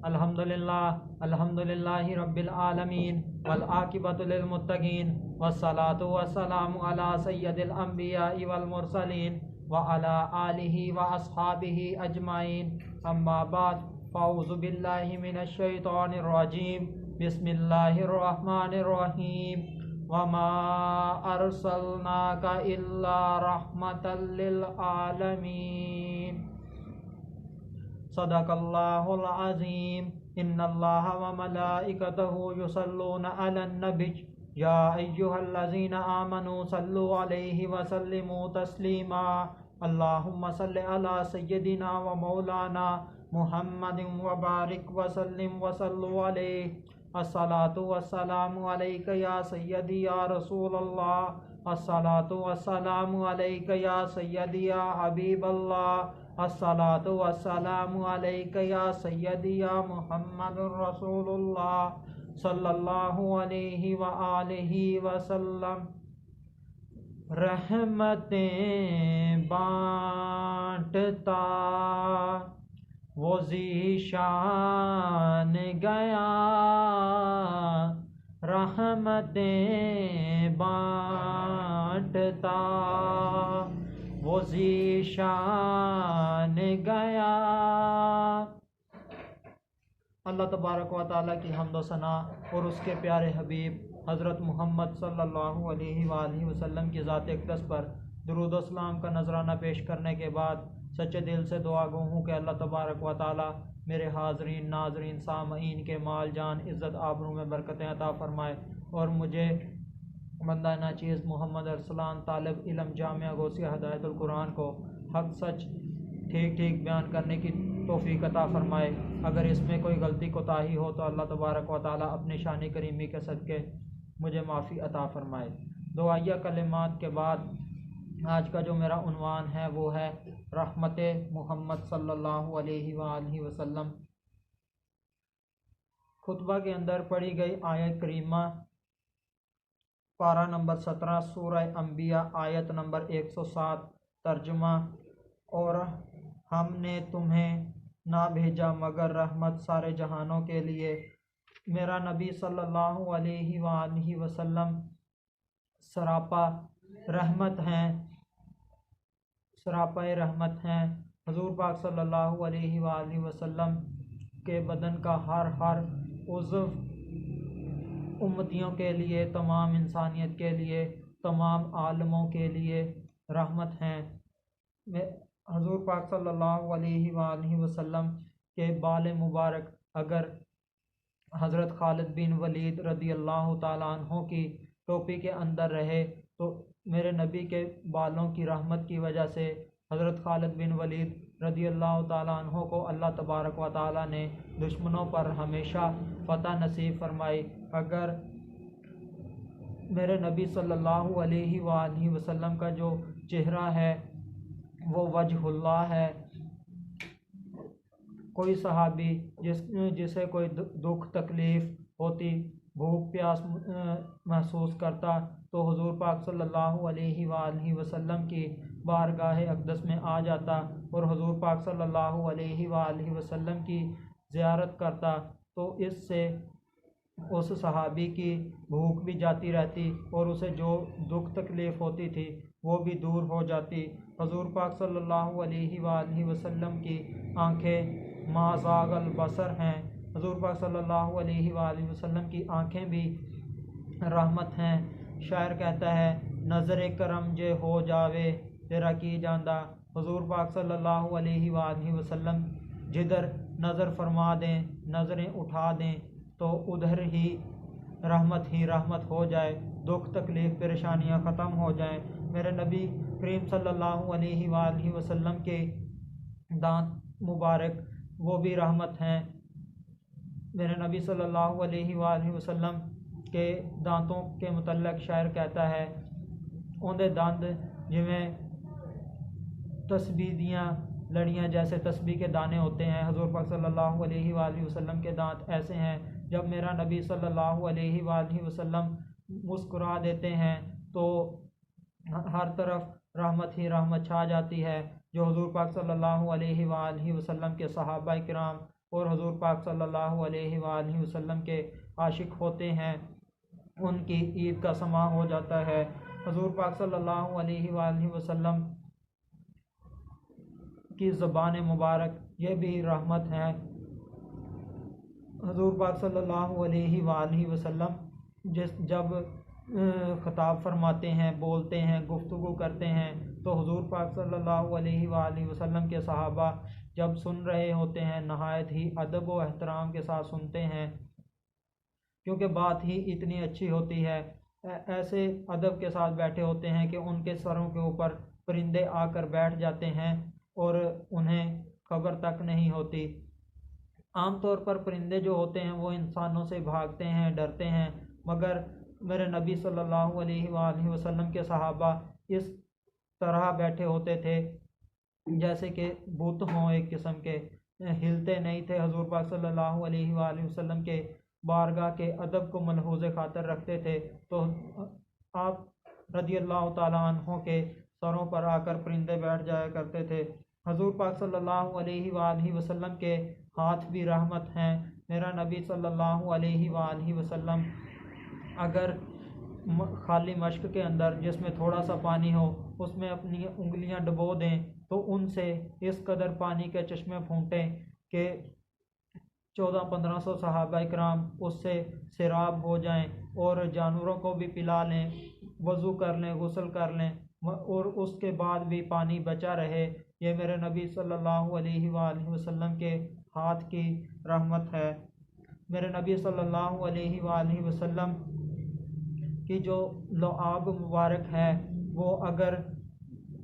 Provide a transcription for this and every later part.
अल्हम्दुलिल्लाहि रब्बिल आलमीन वल आकिबतु लिल मुत्तकीन वस्सलातु वस्सलामु अला सय्यदिल अंबियाइ वल मुरसलीन व अला आलिहि व अस्हाबिहि अजमाइन। अम्मा बाद, फ़अऊज़ु बिल्लाहि मिनश शैतानिर रजीम। बिस्मिल्लाहिर रहमानिर रहीम। वमा अर्सलनाका इल्ला रहमतल लिल आलमीन। सदक़ल्लाहुल अज़ीम। इन्नल्लाहा व मलाइकतहु युसल्लूना अलन नबी या अय्युहल्लज़ीना आमनू सल्लु अलैहि व सल्लिमू तस्लीमा। अल्लाहुम्मा सल्लि अला सय्यदिना व मौलाना मुहम्मदिन व बारिक व सल्लिम व सल्लु अलैहि। अस्सलातु वस्सलामु अलैका या सय्यदी या रसूलल्लाह। अस्सलातु वस्सलामु अलैका या सय्यदी या हबीबल्लाह। अस्सलातु वस्सलामु अलैका या सय्यदी या मुहम्मदुर रसूलुल्लाह सल्लल्लाहु अलैहि व आलिहि वसल्लम। रहमतें बांटता वो ज़ीशान गया, रहमतें बांटता वो ज़ीशान गया। अल्लाह तबारक व तआला की हम्द व सना और उसके प्यारे हबीब हज़रत मोहम्मद सल्लल्लाहु अलैहि वसल्लम की ज़ात अक़दस पर दुरूद व सलाम का नजराना पेश करने के बाद सच्चे दिल से दुआ गो हूँ कि अल्लाह तबारक व तआला मेरे हाज़रीन नाज़रीन सामईन के माल जान इज़्ज़त आबरू में बरकतें अता फ़रमाए और मुझे बंदा नाचीज़ मोहम्मद अरसलान तालिब इल्म जामिया गौसिया हिदायतुल कुरान को हक़ सच ठीक ठीक बयान करने की तौफ़ीक़ अता फ़रमाए। अगर इसमें कोई गलती कोताही हो तो अल्लाह तबारक व तआला अपनी शानी करीमी के सदक़े मुझे माफ़ी अता फ़रमाए। दुआया कलिमात के बाद आज का जो मेरा उन्वान है वो है रहमत मोहम्मद सल्लल्लाहु अलैहि वसल्लम। खुतबा के अंदर पढ़ी गई आयत करीमा पारा नंबर 17 सूरह अंबिया आयत नंबर 107 तर्जुमा। और हमने तुम्हें ना भेजा मगर रहमत सारे जहानों के लिए। मेरा नबी सल्लल्लाहु अलैहि वसल्लम सरापा रहमत हैं, सरापा रहमत हैं। हुज़ूर पाक सल्लल्लाहु अलैहि वसल्लम के बदन का हर उज़्व उम्मतियों के लिए, तमाम इंसानियत के लिए, तमाम आलमों के लिए रहमत हैं। हुज़ूर पाक सल्लल्लाहु अलैहि वसल्लम के बाल मुबारक अगर हज़रत खालिद बिन वलीद रदी अल्लाह ताला अन्हो की टोपी के अंदर रहे तो मेरे नबी के बालों की रहमत की वजह से हज़रत खालिद बिन वलीद रदी अल्लाह ताला अन्हो को अल्लाह तबारक व ताला ने दुश्मनों पर हमेशा फ़तह नसीब फरमाई। अगर मेरे नबी सल्लल्लाहु अलैहि वसल्लम का जो चेहरा है वो वजहुल्लाह है, कोई सहाबी जिसे कोई दुख तकलीफ़ होती, भूख प्यास महसूस करता तो हुज़ूर पाक सल्लल्लाहु अलैहि वसल्लम की बारगाह अक़दस में आ जाता और हुज़ूर पाक सल्लल्लाहु अलैहि वसल्लम की ज़ियारत करता तो इससे उस सहाबी की भूख भी जाती रहती और उसे जो दुख तकलीफ़ होती थी वो भी दूर हो जाती। हुज़ूर पाक सल्लल्लाहु अलैहि वसल्लम की आँखें माज़ागल बसर हैं। हुज़ूर पाक सल्लल्लाहु अलैहि वसल्लम की आँखें भी रहमत हैं। शायर कहता है नज़र करम जे हो जावे तेरा की जांदा। हुज़ूर पाक सल्लल्लाहु अलैहि वसल्लम जिधर नज़र फरमा दें, नज़रें उठा दें तो उधर ही रहमत हो जाए, दुख तकलीफ़ परेशानियाँ ख़त्म हो जाएं। मेरे नबी करीम सल्लल्लाहु अलैहि वसल्लम के दांत मुबारक वो भी रहमत हैं। मेरे नबी सल्लल्लाहु अलैहि वसल्लम के दांतों के मुतल्लक शायर कहता है उनके दांत जिमें तस्बीह दियाँ लड़ियाँ जैसे तस्बीह के दाने होते हैं। हुज़ूर पाक सल्लल्लाहु अलैहि वसल्लम के दांत ऐसे हैं जब मेरा नबी सल्लल्लाहु अलैहि वसल्लम मुस्कुरा देते हैं तो हर तरफ रहमत ही रहमत छा जाती है। जो हुज़ूर पाक सल्लल्लाहु अलैहि वसल्लम के सहाबा किराम और हुजूर पाक सल्लल्लाहु अलैहि वसल्लम के आशिक होते हैं, उनकी ईद का समा हो जाता है। हुजूर पाक सल्लल्लाहु अलैहि वसल्लम की ज़बान मुबारक ये भी रहमत है। हुजूर पाक सल्लल्लाहु अलैहि वसल्लम जब ख़िताब फरमाते हैं, बोलते हैं, गुफ्तगू करते हैं, तो हुजूर पाक सल्लल्लाहु अलैहि वसल्लम के सहाबा जब सुन रहे होते हैं नहायत ही अदब व एहतराम के साथ सुनते हैं, क्योंकि बात ही इतनी अच्छी होती है। ऐसे अदब के साथ बैठे होते हैं कि उनके सरों के ऊपर परिंदे आकर बैठ जाते हैं और उन्हें खबर तक नहीं होती। आम तौर पर परिंदे जो होते हैं वो इंसानों से भागते हैं, डरते हैं, मगर मेरे नबी सल्लल्लाहु अलैहि वसल्लम के सहाबा इस तरह बैठे होते थे जैसे कि बुत हों एक किस्म के, हिलते नहीं थे। हुजूर पाक सल्लल्लाहु अलैहि वसल्लम के बारगाह के अदब को मलहूज़ खातर रखते थे, तो आप रज़ी अल्लाह ताला अन्हों के सरों पर आकर परिंदे बैठ जाया करते थे। हुजूर पाक सल्लल्लाहु अलैहि वसल्लम के हाथ भी रहमत हैं। मेरा नबी सल्लल्लाहु अलैहि वसल्लम अगर खाली मश्क के अंदर जिसमें थोड़ा सा पानी हो उसमें अपनी उंगलियां डुबो दें तो उनसे इस कदर पानी के चश्मे फूटें कि 1400-1500 सहाबा इकराम उससे सैराब हो जाएं और जानवरों को भी पिला लें, वज़ू कर लें, गुस्ल कर लें और उसके बाद भी पानी बचा रहे। ये मेरे नबी सल्लल्लाहु अलैहि वसल्लम के हाथ की रहमत है। मेरे नबी सल्लल्लाहु अलैहि वसल्लम की जो लुआब मुबारक है वो अगर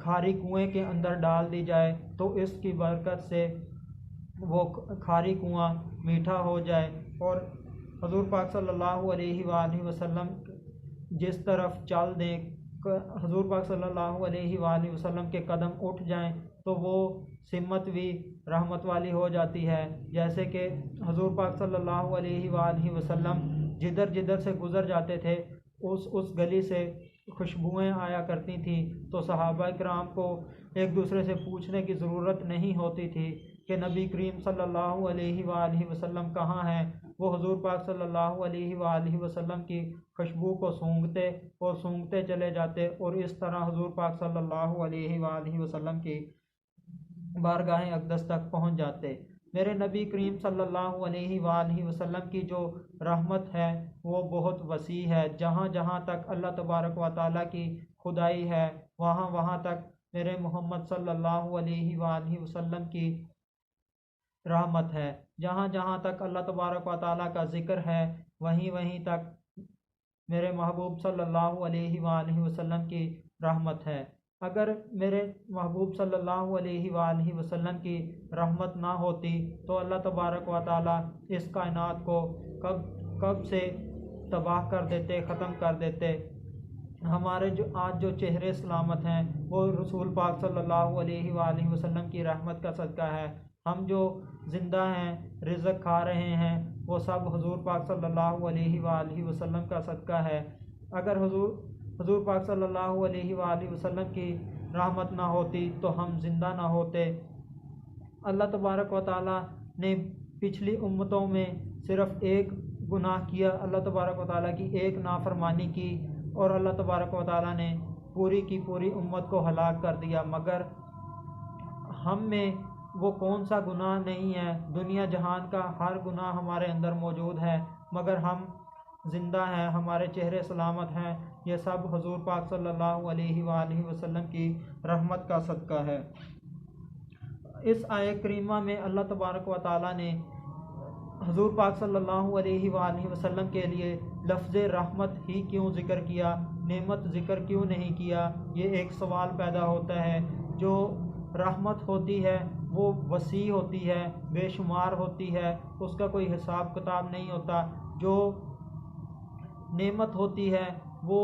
खारी कुएं के अंदर डाल दी जाए तो इसकी बरकत से वो खारी कुआं मीठा हो जाए और हुजूर पाक सल्लल्लाहु अलैहि वसल्लम जिस तरफ चल दें, हुजूर पाक सल्लल्लाहु अलैहि वसल्लम के कदम उठ जाएं तो वो सिमत भी रहमत वाली हो जाती है। जैसे कि हुजूर पाक सल्लल्लाहु अलैहि वसल्लम जिधर जिधर से गुज़र जाते थे उस गली से खुशबुएं आया करती थी, तो सहाबा इकराम को एक दूसरे से पूछने की ज़रूरत नहीं होती थी कि नबी करीम सल्लल्लाहु अलैहि वसल्लम कहाँ हैं। वो हुजूर पाक सल्लल्लाहु अलैहि वसल्लम की खुशबू को सूंघते और सूंघते चले जाते और इस तरह हुजूर पाक सल्लल्लाहु अलैहि वसल्लम की बारगाह अक़दस तक पहुँच जाते। मेरे नबी करीम सल्लल्लाहु अलैहि वसल्लम की जो रहमत है वो बहुत वसी है। जहाँ जहाँ तक अल्लाह तबारक व तआला की खुदाई है वहाँ वहाँ तक मेरे मोहम्मद सल्लल्लाहु अलैहि वसल्लम की रहमत है। जहाँ जहाँ तक अल्लाह तबारक व तआला का ज़िक्र है वहीं वहीं तक मेरे महबूब सल्लल्लाहु अलैहि वसल्लम की रहमत है। अगर मेरे महबूब सल्लल्लाहु अलैहि वसल्लम की रहमत ना होती तो अल्लाह तबारक व तआला इस कायनात को कब से तबाह कर देते, ख़त्म कर देते। हमारे जो आज जो चेहरे सलामत हैं वो रसूल पाक सल्लल्लाहु अलैहि वसल्लम की रहमत का सदका है। हम जो ज़िंदा हैं, रिज़्क़ खा रहे हैं, वो सब हुजूर पाक सल्लल्लाहु अलैहि वसल्लम का सदका है। अगर हुजूर पाक सल्लल्लाहु अलैहि वसल्लम की रहमत ना होती तो हम ज़िंदा ना होते। अल्लाह तबारक व तआला ने पिछली उम्मतों में सिर्फ़ एक गुनाह किया, अल्लाह तबारक व तआला की एक नाफरमानी की और अल्लाह तबारक व तआला ने पूरी की पूरी उम्मत को हलाक कर दिया। मगर हम में वो कौन सा गुनाह नहीं है? दुनिया जहान का हर गुनाह हमारे अंदर मौजूद है, मगर हम ज़िंदा हैं, हमारे चेहरे सलामत हैं। ये सब हुजूर पाक सल्लल्लाहु अलैहि वसल्लम की रहमत का सदका है। इस आय करीमा में अल्लाह तबारक व तआला ने हुजूर पाक सल्लल्लाहु अलैहि वसल्लम के लिए लफ्ज़ रहमत ही क्यों ज़िक्र किया, नेमत ज़िक्र क्यों नहीं किया? ये एक सवाल पैदा होता है। जो रहमत होती है वो वसी होती है, बेशुमार होती है, उसका कोई हिसाब किताब नहीं होता। जो नेमत होती है वो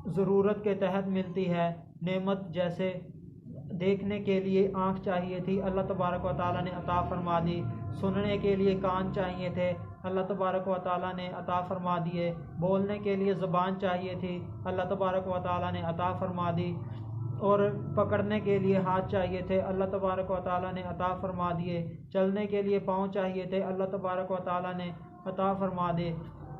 ज़रूरत के तहत मिलती है। नेमत जैसे देखने के लिए आँख चाहिए थी, अल्लाह तबारक व तआला ने अता फरमा दी। सुनने के लिए कान चाहिए थे, अल्लाह तबारक व तआला ने अता फरमा दिए। बोलने के लिए ज़बान चाहिए थी, अल्लाह तबारक व तआला ने अता फरमा दी। और पकड़ने के लिए हाथ चाहिए थे, अल्लाह तबारक व तआला ने अता फरमा दिए। चलने के लिए पाँव चाहिए थे, अल्लाह तबारक व तआला ने अता फरमा दे।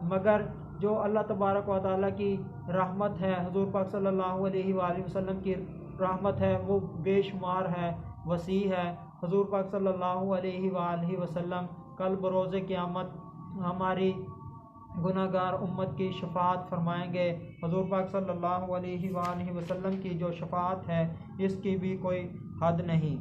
मगर जो अल्लाह तबारक व तआला की रहमत है, हुज़ूर पाक सल्लल्लाहु अलैहि वसल्लम की रहमत है, वो बेशुमार है, वसी है। हुज़ूर पाक सल्लल्लाहु अलैहि वसल्लम कल बरोज़ क़यामत हमारी गुनाहगार उम्मत की शफाअत फरमाएंगे। हुज़ूर पाक सल्लल्लाहु अलैहि वसल्लम की जो शफाअत है इसकी भी कोई हद नहीं।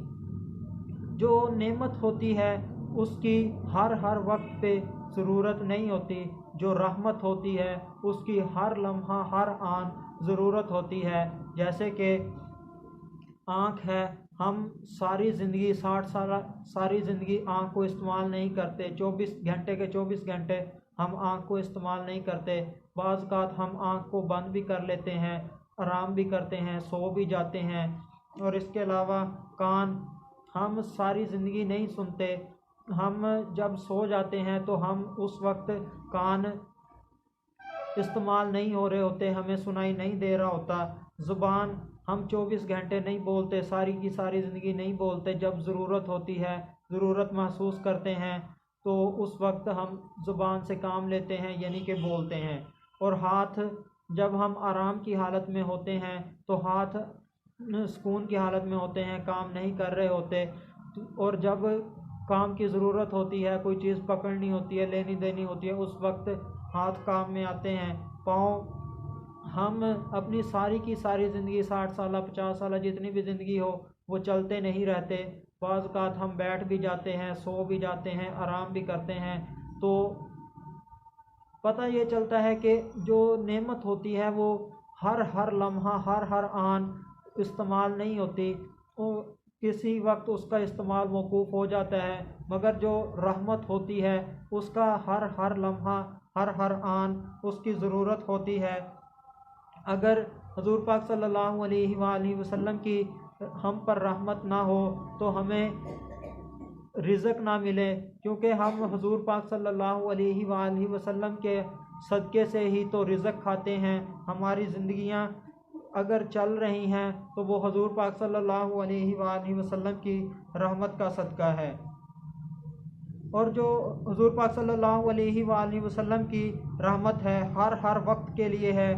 जो नेमत होती है उसकी हर वक्त पे ज़रूरत नहीं होती, जो रहमत होती है उसकी हर लम्हा हर आन ज़रूरत होती है। जैसे कि आँख है, हम सारी ज़िंदगी 60 साल सारी ज़िंदगी आँख को इस्तेमाल नहीं करते, 24 घंटे के 24 घंटे हम आँख को इस्तेमाल नहीं करते। बाज़ औक़ात हम आँख को बंद भी कर लेते हैं, आराम भी करते हैं, सो भी जाते हैं। और इसके अलावा कान, हम सारी ज़िंदगी नहीं सुनते, हम जब सो जाते हैं तो हम उस वक्त कान इस्तेमाल नहीं हो रहे होते, हमें सुनाई नहीं दे रहा होता। ज़ुबान, हम 24 घंटे नहीं बोलते, सारी की सारी ज़िंदगी नहीं बोलते। जब ज़रूरत होती है, ज़रूरत महसूस करते हैं तो उस वक्त हम ज़ुबान से काम लेते हैं, यानी कि बोलते हैं। और हाथ, जब हम आराम की हालत में होते हैं तो हाथ सुकून की हालत में होते हैं, काम नहीं कर रहे होते। और जब काम की ज़रूरत होती है, कोई चीज़ पकड़नी होती है, लेनी देनी होती है, उस वक्त हाथ काम में आते हैं। पाँव, हम अपनी सारी की सारी ज़िंदगी 60 साल 50 साल जितनी भी ज़िंदगी हो वो चलते नहीं रहते। बाज़ औक़ात हम बैठ भी जाते हैं, सो भी जाते हैं, आराम भी करते हैं। तो पता ये चलता है कि जो नेमत होती है वो हर लम्हा हर आन इस्तेमाल नहीं होती, वो किसी वक्त उसका इस्तेमाल मौकूफ़ हो जाता है। मगर जो रहमत होती है उसका हर लम्हा हर आन उसकी ज़रूरत होती है। अगर हुज़ूर पाक सल्लल्लाहु अलैहि वसल्लम की हम पर रहमत ना हो तो हमें रिज़्क़ ना मिले, क्योंकि हम हुज़ूर पाक सल्लल्लाहु अलैहि वसल्लम के सदक़े से ही तो रिज़्क़ खाते हैं। हमारी ज़िंदगियां अगर चल रही हैं तो वो हुज़ूर पाक सल्लल्लाहु अलैहि वसल्लम की रहमत का सदका है। और जो हुज़ूर पाक सल्लल्लाहु अलैहि वसल्लम की रहमत है हर वक्त के लिए है,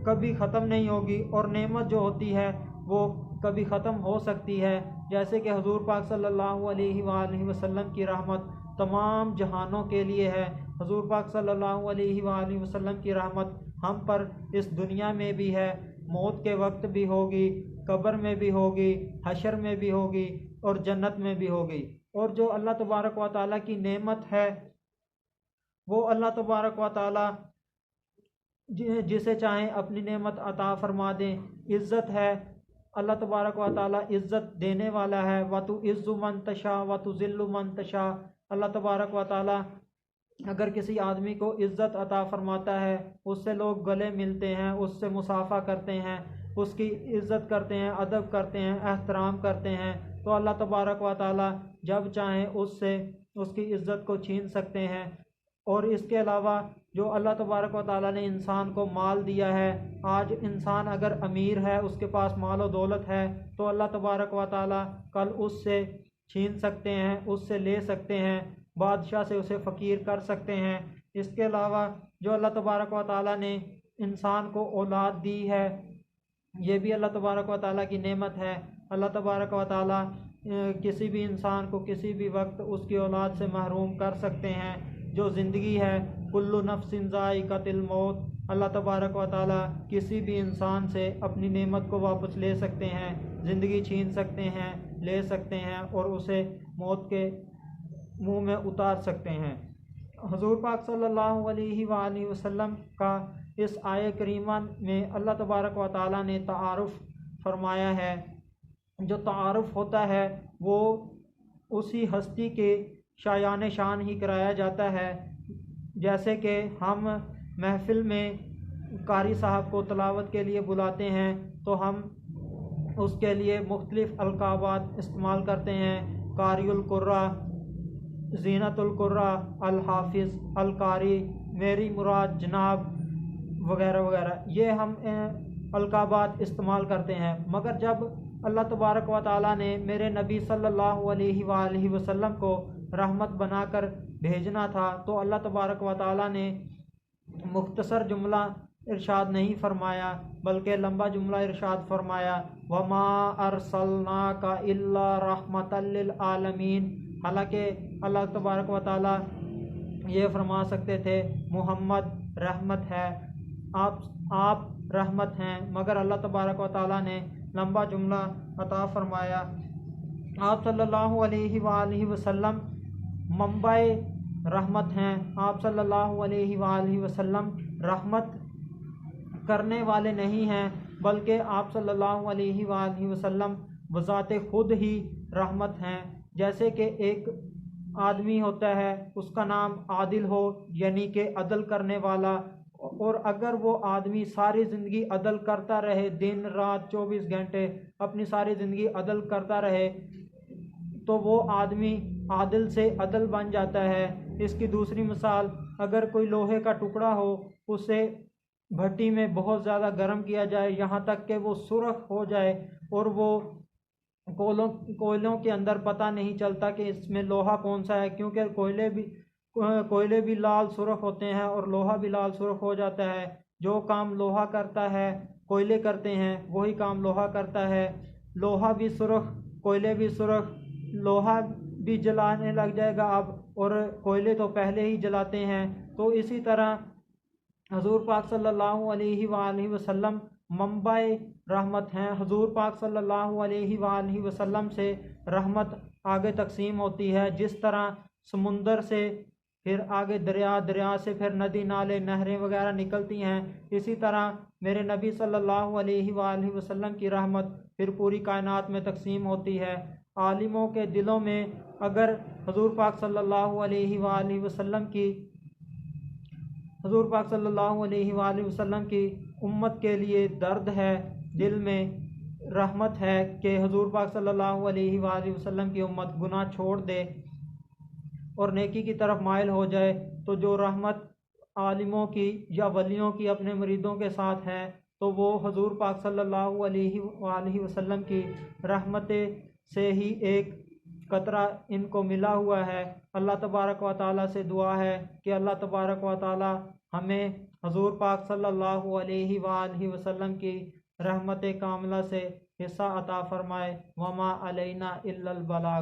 कभी ख़त्म नहीं होगी। और नेमत जो होती है वो कभी ख़त्म हो सकती है। जैसे कि हुज़ूर पाक सल्लल्लाहु अलैहि वसल्लम की रहमत तमाम जहानों के लिए है। हुज़ूर पाक सल्लल्लाहु अलैहि वसल्लम की रहमत हम पर इस दुनिया में भी है, मौत के वक्त भी होगी, कब्र में भी होगी, हशर में भी होगी और जन्नत में भी होगी। और जो अल्लाह तबारक व तआला की नेमत है वो अल्लाह तबारक व तआला जिसे चाहें अपनी नेमत अता फरमा दें। इज़्ज़त है, अल्लाह तबारक व तआला इज़्ज़त देने वाला है। वतु इज़्ज़ु मन तशा वतु ज़िल्लु मन तशा। अल्लाह तबारक व तआला अगर किसी आदमी को इज़्ज़त अता फरमाता है, उससे लोग गले मिलते हैं, उससे मुसाफ़ा करते हैं, उसकी इज़्ज़त करते हैं, अदब करते हैं, एहतराम करते हैं, तो अल्लाह तबारक व तआला जब चाहें उससे उसकी इज़्ज़त को छीन सकते हैं। और इसके अलावा जो अल्लाह तबारक व तआला ने इंसान को माल दिया है, आज इंसान अगर अमीर है, उसके पास माल और दौलत है, तो अल्लाह तबारक व तआला कल उससे छीन सकते हैं, उससे ले सकते हैं, बादशाह से उसे फ़कीर कर सकते हैं। इसके अलावा जो अल्लाह तबारक व तआला ने इंसान को औलाद दी है, ये भी अल्लाह तबारक व तआला की नेमत है। अल्लाह तबारक व तआला किसी भी इंसान को किसी भी वक्त उसकी औलाद से महरूम कर सकते हैं। जो ज़िंदगी है, कुल्लु नफ्सिन ज़ाइक़ातुल मौत, अल्लाह तबारक व तआला किसी भी इंसान से अपनी नेमत को वापस ले सकते हैं, ज़िंदगी छीन सकते हैं, ले सकते हैं और उसे मौत के मुंह में उतार सकते हैं। हुज़ूर पाक सल्लल्लाहु अलैहि वसल्लम का इस आय करीमा में अल्लाह तबारक व तआला ने तारुफ़ फरमाया है। जो तारुफ़ होता है वो उसी हस्ती के शायान शान ही कराया जाता है। जैसे कि हम महफ़िल में कारी साहब को तलावत के लिए बुलाते हैं तो हम उसके लिए मुख्तलिफ़ अलक़ाबात इस्तेमाल करते हैं, कारियुल कुर्रा, ज़ीनतुल कुर्रा, अल हाफ़िज़, अल कारी, मेरी मुराद, जनाब वगैरह वगैरह। ये हम अलकाबात इस्तेमाल करते हैं। मगर जब अल्लाह तबारक व तआला ने मेरे नबी सल्लल्लाहु अलैहि वसल्लम को रहमत बनाकर भेजना था तो अल्लाह तबारक व तआला ने मुख्तसर जुमला इरशाद नहीं फरमाया बल्कि लंबा जुमला इरशाद फरमाया, वमा अरसलनाका इल्ला रहमतल लिल आलमीन। हालांकि अल्लाह तबारक व तआला ये फरमा सकते थे मोहम्मद रहमत है, आप रहमत हैं, मगर अल्लाह तबारक व तआला ने लंबा जुमला अता फरमाया। आप सल्लल्लाहु अलैहि वसल्लम मंबाए रहमत हैं। आप सल्लल्लाहु अलैहि वसल्लम रहमत करने वाले नहीं हैं बल्कि आप सल्लल्लाहु अलैहि वसल्लम बज़ाते खुद ही रहमत हैं। जैसे कि एक आदमी होता है, उसका नाम आदिल हो यानी कि अदल करने वाला, और अगर वो आदमी सारी ज़िंदगी अदल करता रहे, दिन रात 24 घंटे अपनी सारी ज़िंदगी अदल करता रहे, तो वो आदमी आदिल से अदल बन जाता है। इसकी दूसरी मिसाल, अगर कोई लोहे का टुकड़ा हो, उसे भट्टी में बहुत ज़्यादा गर्म किया जाए यहाँ तक कि वो सुर्ख हो जाए और वो कोयलों के अंदर पता नहीं चलता कि इसमें लोहा कौन सा है, क्योंकि कोयले भी लाल सुर्ख होते हैं और लोहा भी लाल सुर्ख हो जाता है। जो काम लोहा करता है कोयले करते हैं, वही काम लोहा करता है। लोहा भी सुर्ख, कोयले भी सुर्ख, लोहा भी जलाने लग जाएगा अब, और कोयले तो पहले ही जलाते हैं। तो इसी तरह हजूर पाक सल्लल्लाहु अलैहि वसल्लम मंबाए रहमत हैं। हजूर पाक सल्लल्लाहु अलैहि वसल्लम से रहमत आगे तकसीम होती है। जिस तरह समुंदर से फिर आगे दरिया, दरिया से फिर नदी नाले नहरें वगैरह निकलती हैं, इसी तरह मेरे नबी सल्लल्लाहु अलैहि वसल्लम की रहमत फिर पूरी कायनात में तकसीम होती है। आलिमों के दिलों में अगर हजूर पाक सल्लल्लाहु अलैहि वसल्लम की उम्मत के लिए दर्द है, दिल में रहमत है कि हजूर पाक सल्लल्लाहु अलैहि वसल्लम की उम्मत गुनाह छोड़ दे और नेकी की तरफ माइल हो जाए, तो जो रहमत आलिमों की या वलियों की अपने मुरीदों के साथ है, तो वो हजूर पाक सल्लल्लाहु अलैहि वसल्लम की रहमत से ही एक कतरा इनको मिला हुआ है। अल्लाह तबारक व तआला से दुआ है कि अल्लाह तबारक व तआला हमें हजूर पाक सल्लल्लाहु अलैहि वसल्लम की रहमत कामिला से हिस्सा अता फरमाए। वमा अलैना इल्लल बलाग।